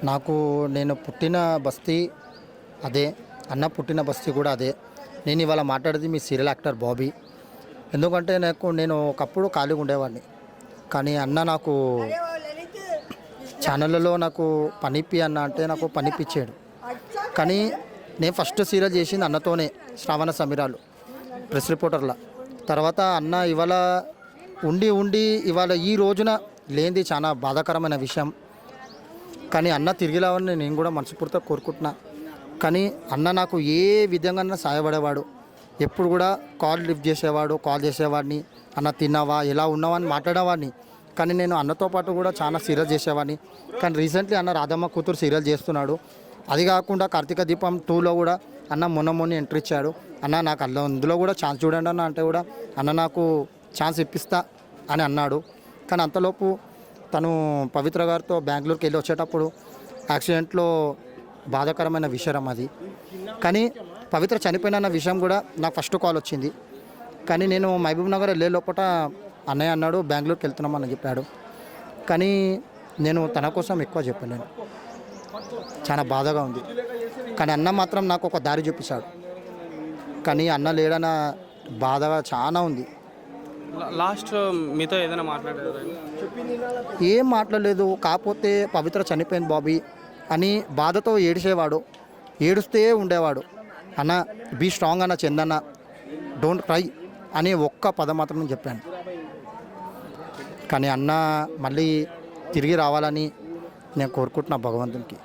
నాకు నేను పుట్టిన బస్తీ అదే, అన్న పుట్టిన బస్తీ కూడా అదే. నేను ఇవాళ మాట్లాడేది మీ సీరియల్ యాక్టర్ బాబీ. ఎందుకంటే నేను ఒకప్పుడు ఖాళీగా ఉండేవాడిని, కానీ అన్న నాకు ఛానళ్ళలో నాకు పనిప్పి అన్న అంటే నాకు పనిప్పించాడు. కానీ నేను ఫస్ట్ సీరియల్ చేసింది అన్నతోనే, శ్రావణ సమీరాలు ప్రెస్ రిపోర్టర్ల. తర్వాత అన్న ఇవాళ ఉండి ఉండి ఇవాళ ఈ రోజున లేనిది చాలా బాధాకరమైన విషయం. కానీ అన్న తిరిగి రావాలని నేను కూడా మనస్ఫూర్తిగా కోరుకుంటున్నా. కానీ అన్న నాకు ఏ విధంగా సహాయపడేవాడు, ఎప్పుడు కూడా కాల్ లిఫ్ట్ చేసేవాడు, కాల్ చేసేవాడిని, అన్న తిన్నావా, ఎలా ఉన్నావా అని మాట్లాడేవాడిని. కానీ నేను అన్నతో పాటు కూడా చాలా సీరియల్ చేసేవాడిని. కానీ రీసెంట్లీ అన్న రాధమ్మ కూతురు సీరియల్ చేస్తున్నాడు. అది కాకుండా కార్తీక దీపం 2లో కూడా అన్న మొన్న ఎంట్రీ ఇచ్చాడు. అన్న నాకు అందులో కూడా ఛాన్స్ చూడండి అన్న అంటే కూడా అన్న నాకు ఛాన్స్ ఇప్పిస్తా అని అన్నాడు. కానీ అంతలోపు తను పవిత్ర గారితో బెంగళూరుకి వెళ్ళి వచ్చేటప్పుడు యాక్సిడెంట్లో బాధాకరమైన విషయం అది. కానీ పవిత్ర చనిపోయిన విషయం కూడా నాకు ఫస్ట్ కాల్ వచ్చింది. కానీ నేను మహబూబ్ నగర్ వెళ్ళే లోపల అన్నయ్య అన్నాడు బెంగళూరుకి వెళ్తున్నామని చెప్పాడు. కానీ నేను తన కోసం ఎక్కువ చెప్పలేను, చాలా బాధగా ఉంది. కానీ అన్న మాత్రం నాకు ఒక దారి చూపించాడు. కానీ అన్న లేడన్న బాధగా చాలా ఉంది. లాస్ట్ మీతో ఏదైనా మాట్లాడారు? ఏం మాట్లాడలేదు. కాకపోతే పవిత్ర చనిపోయింది బాబీ అని బాధతో ఏడిసేవాడు, ఏడుస్తే ఉండేవాడు. అన్న బీ స్ట్రాంగ్ అన్న, చందన్న డోంట్ క్రై అని ఒక్క పదం మాత్రం నేను చెప్పాను. కానీ అన్న మళ్ళీ తిరిగి రావాలని నేను కోరుకుంటున్నా భగవంతునికి.